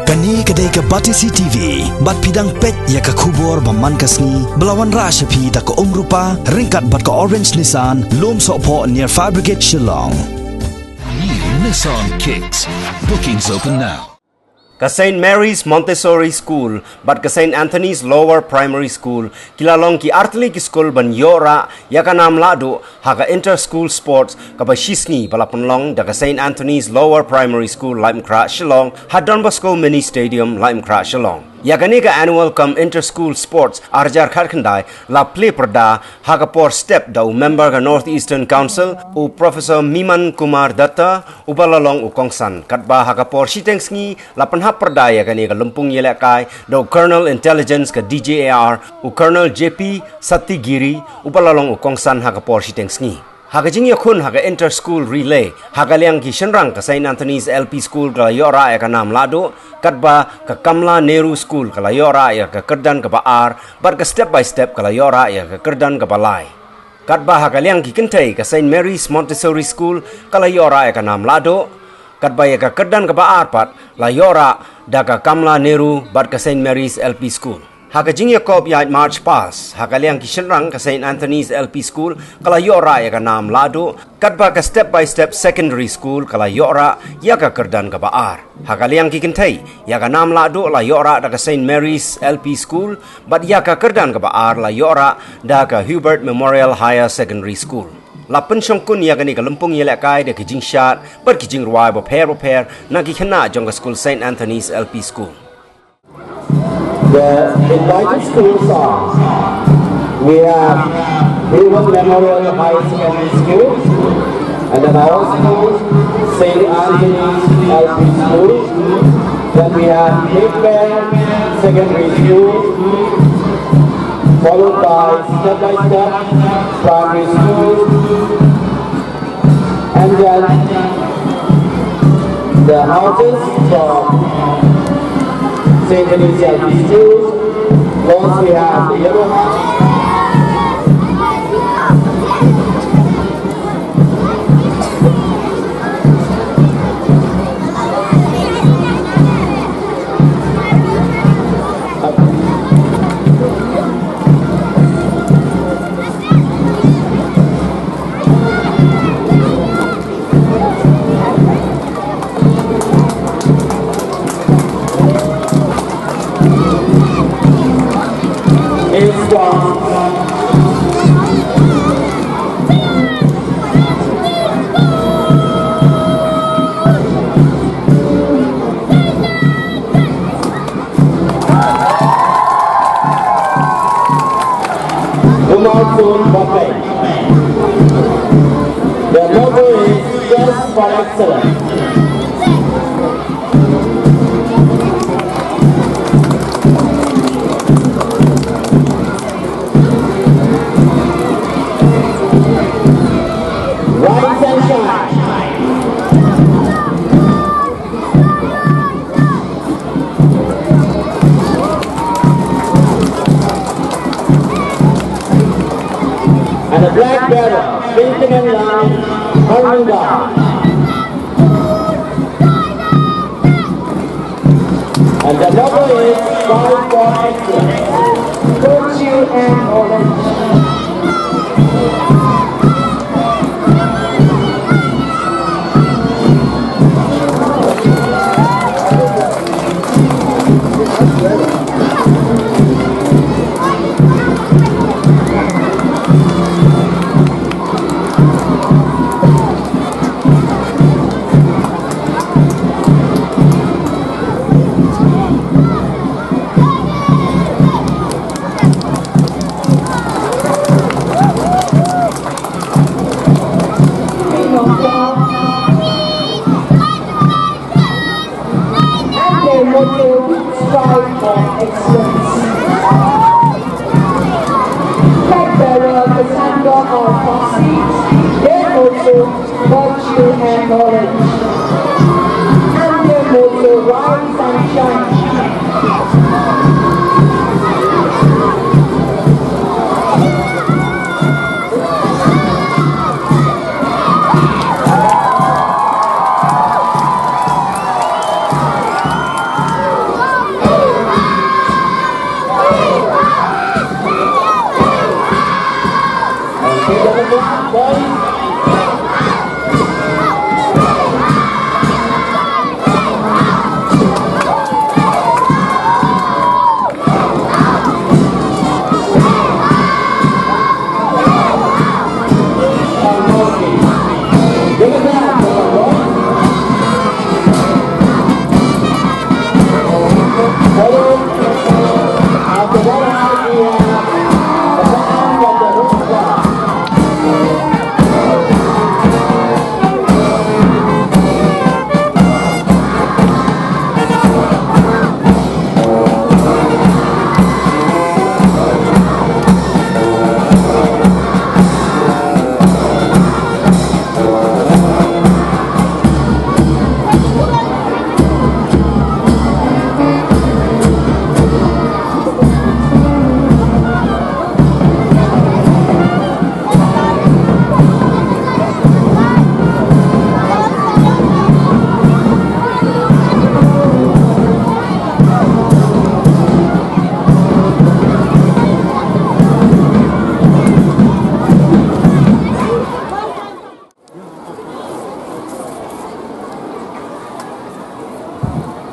Kani kadai ka Batisi TV, bat pidang pet ya ka kubor baman kasni, belawan ra shapi da ka umrupa, ringkat bat ka orange Nissan, lom sopo near Fire Brigade Shillong. New Nissan Kicks. Bookings open now. Ka St. Mary's Montessori School, but ka St. Anthony's Lower Primary School, kilalong ki Artlik School ban yora, ya ka nam lado, ha ka inter-school sports, ka ba shisni palapunlong da ka St. Anthony's Lower Primary School, Laim Kra, Shillong, ha Don Bosco Mini Stadium, Laim Kra, Shillong. Ya ka ni ka annual come inter-school sports, arjar kharkhandai, la play perda, ha ka por step da u member ka Northeastern Council, u Professor Miman Kumar Datta, u balalong u Kongsan, katba ha ka por shitengsngi, la panha perda ya ka ni ka lumpung yelekai, da u Colonel Intelligence ka DJAR, u Colonel JP Satigiri, u balalong u Kongsan ha ka por shitengsngi. Haga jing yakun haga inter-school relay haga liang ki shenrang ka St. Anthony's LP School ka yora ya ka nam lado katba ka Kamla Nehru School ka yora ya ka kerdan ka baar bar ka step by step ka yora ya ka kerdan ka balai katba haga liang ki kentai ka St. Mary's Montessori School ka yora ya ka nam lado katba ya ka kerdan ka baar pat la yora da ka Kamla Nehru bar ka St. Mary's LP School. Haga jingya kop ya March pass, haga liang ki shenrang ka St. Anthony's LP School, kala yora ya ka nam lado, katba ka step by step secondary school, kala yora ya ka kerdan ka baar. Haga liang ki kentay, ya ka nam lado la yora da ka St. Mary's LP School, but ya ka kerdan ka baar la yora da ka Hubert Memorial Higher Secondary School. La pensyong kun ya gani ka lumpung yelekai da ki jing shat, bar ki jing ruai bo pair, na ki khana jong ka school St. Anthony's LP School. The invited school songs. We have Hubert Memorial High Secondary School, and then our school, St. Anthony's LP School. Then we have Mayfair Secondary School, followed by step-by-step primary school, and then the houses from St. Anthony's LP Schools. First we have the Yellow House. The logo is Just for Excellence. Rise and shine. And a black bearer, painting and line, hurling down. And the logo is Five for Excellence, Virtue and Orange. Strive for excellence. Flag bearer Cassandra R. Fossey, their motto, virtue and knowledge. And their motto, rise and shine.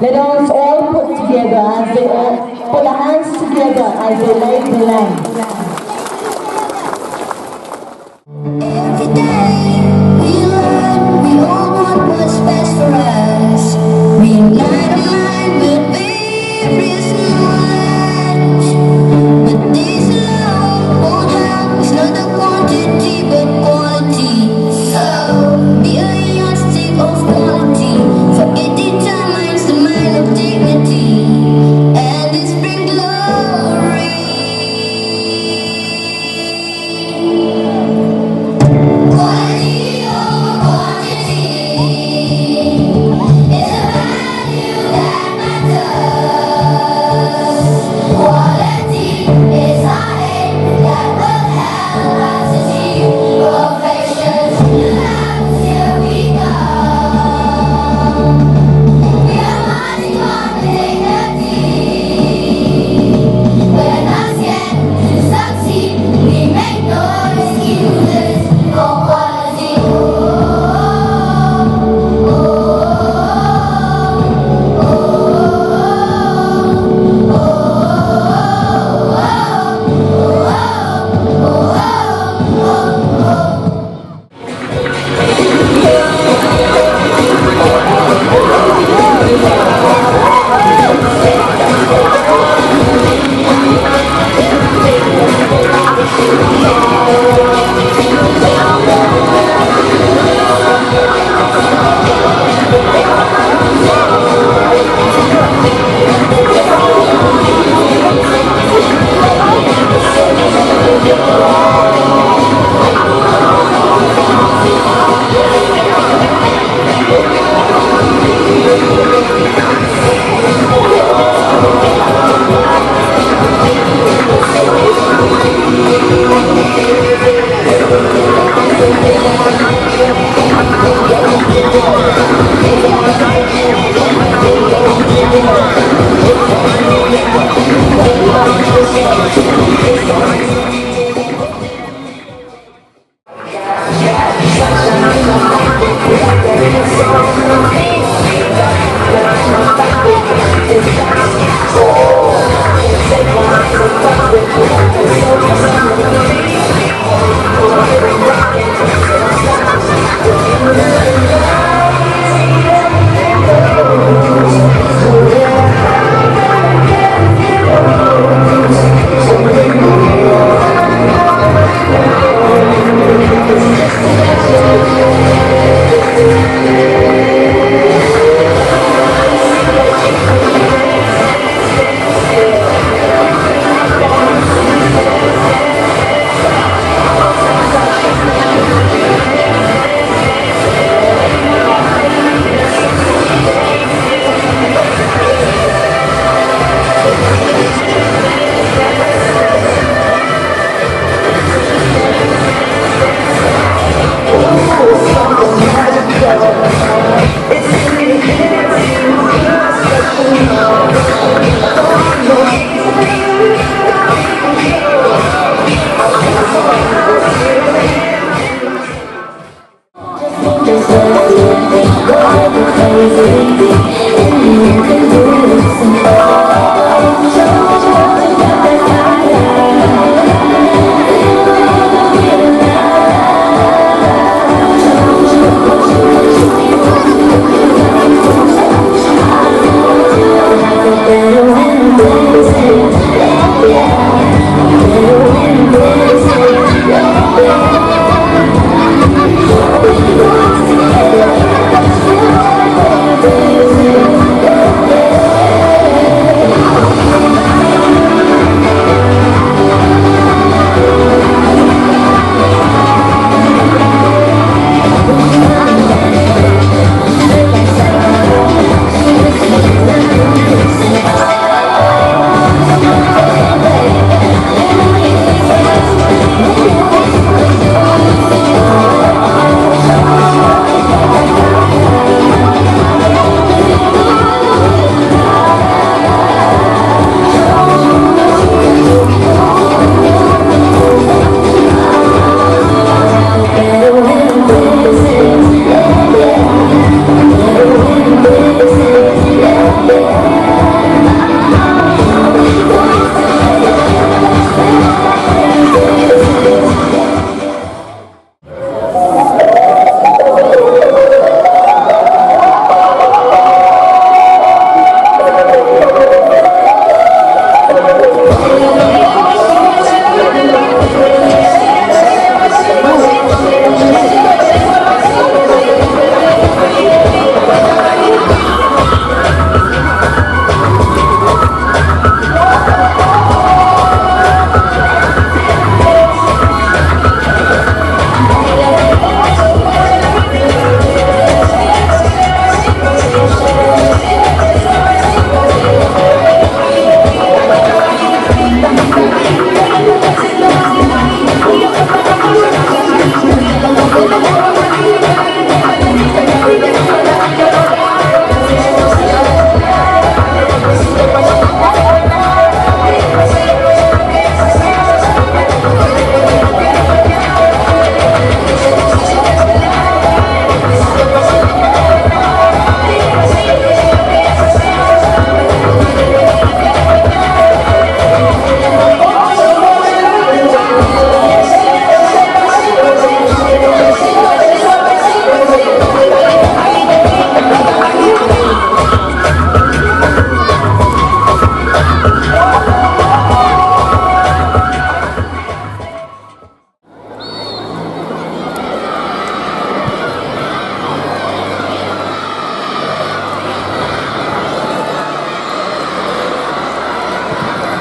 Let us all put together as they all put their hands together as they lay the land. Every day we learn, we all want what's best for us. We ignite our mind, but there is no latch. But this alone won't help. It's not the quantity, but quality. So be a yardstick of quality. For it determines the mind of dignity and its spring glory. Quality over quantity is a value that matters. Quality is our aim that will help us achieve perfection. Here we go. We are marching on dignity. We're not scared to succeed. We make no excuses for quality.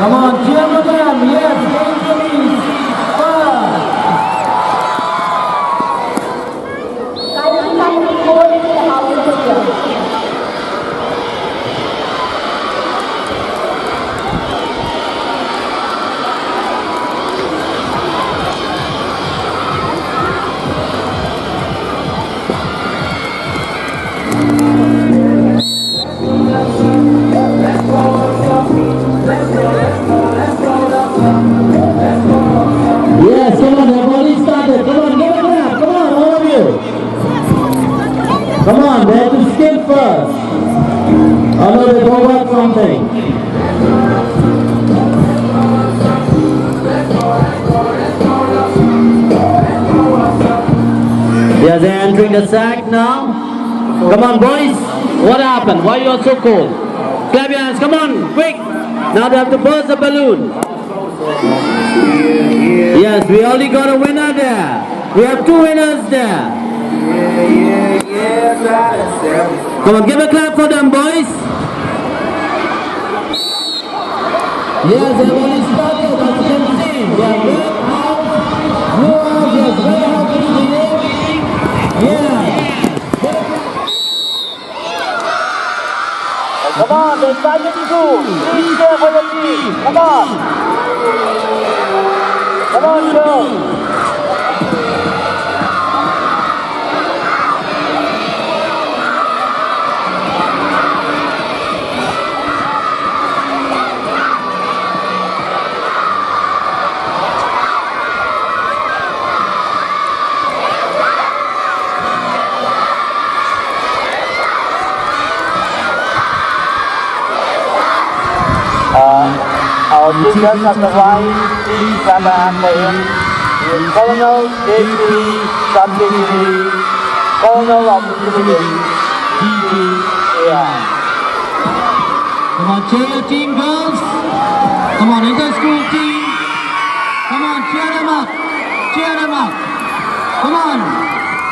Come on, cheer for them. Yes, please. First. Kindly come forward to the house of prayer. Yes, come on, they've already started. Come on, give it up. Come on, all of you. Come on, they have to skip first. Oh no, they forgot something. Yes, they're entering the sack now. Come on, boys. What happened? Why are you so cold? Clap your hands. Come on, quick. Now they have to burst the balloon. Yes, we already got a winner there. We have two winners there. Come on, give a clap for them, boys. Yes, they've already started, as you can see. They are red house, blue house, yes, red house is the name. Yeah. Come on, they're starting to do. Please cheer for the team. Come on. Come on, Joe. Our teachers at the right, please stand up for him. He is Colonel J.P. Santini, Colonel of the Civilian, DGAI. Come on, cheer your team, girls. Come on, inter-school team. Come on, cheer them up. Cheer them up. Come on.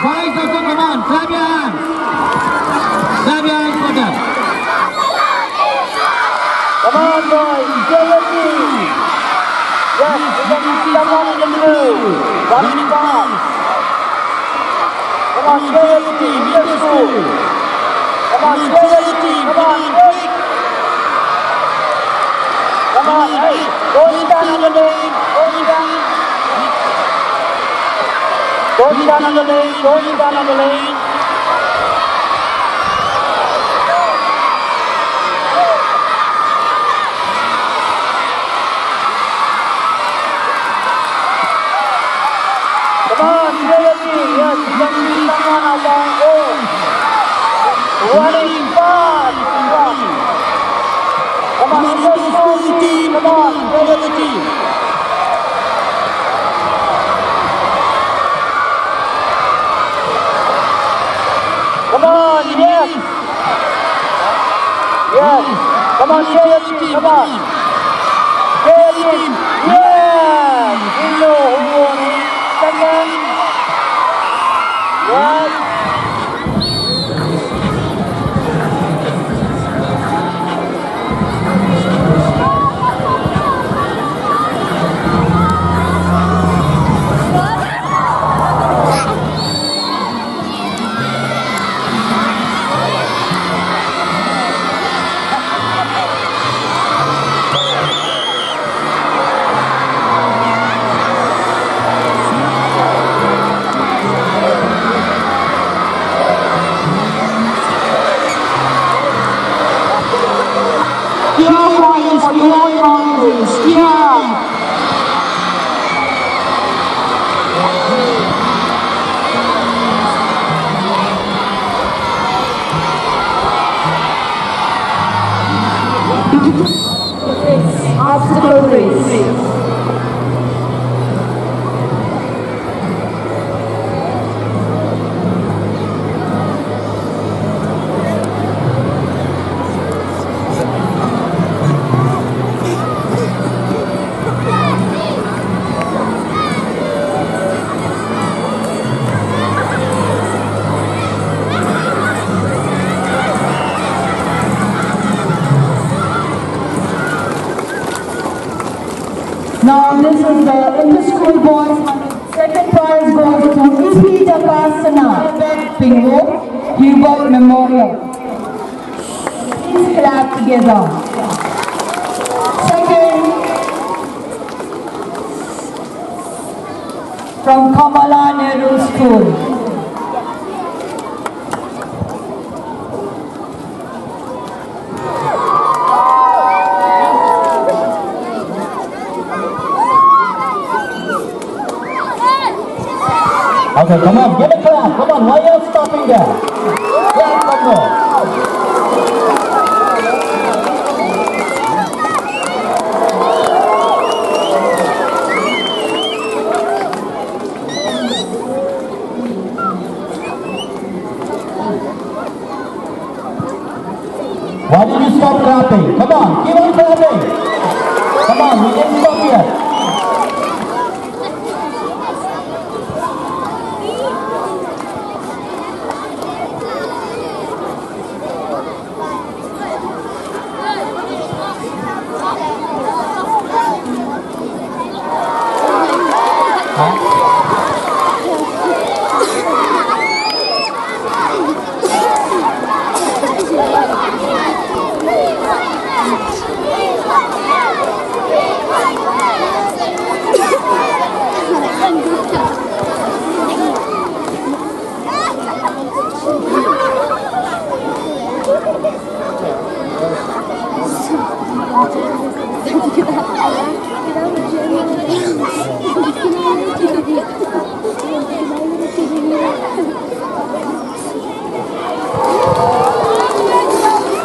Boys also, come on, clap your hands. Clap your hands for them. Come on, boys, cheer your team. Yes, we can see someone in the blue. Running back. Come on, cheer your team, inter-school. Come on, cheer your team. Come on, quick. Come on, hey, going down on the lane, going down. Going down on the lane, going down on the lane. Come on, Trinity, yes, you can see someone along home. Running fast. Come on, inter-school team, come on, Trinity. Come on, yes. Yes. Come on, Trinity, come on. Trinity, yes. We know who won it. Second. Yes. Obstacle race. Now this is the inter-school boys. Second prize goes to EP Dakasana, Bingo, Hubert Memorial. Please clap together. Second, from Kamala Nehru School. Okay, come on, get a clap. Come on, why are you stopping there? Clap one more. Why did you stop clapping? Come on, keep on clapping. Come on, we didn't stop yet.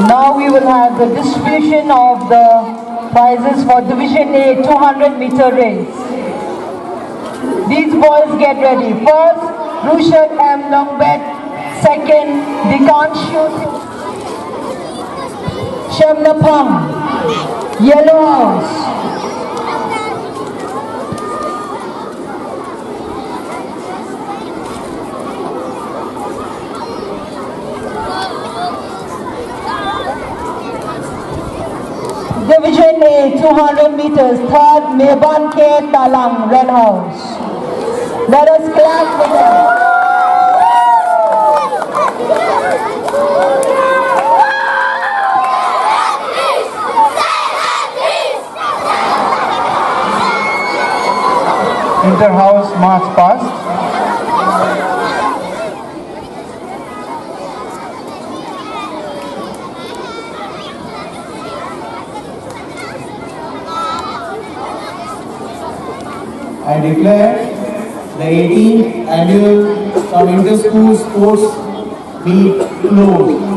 Now we will have the distribution of the prizes for Division A 200-meter race. These boys get ready. First, Rushat M. Longbet. Second, Dikanshu Shemnapang, Yellow House. Division A 200 meters, third Meban K. Talang, Red House. Let us clap for them. Inter-house march past. I declare the 18th annual Inter-School Sports Meet closed.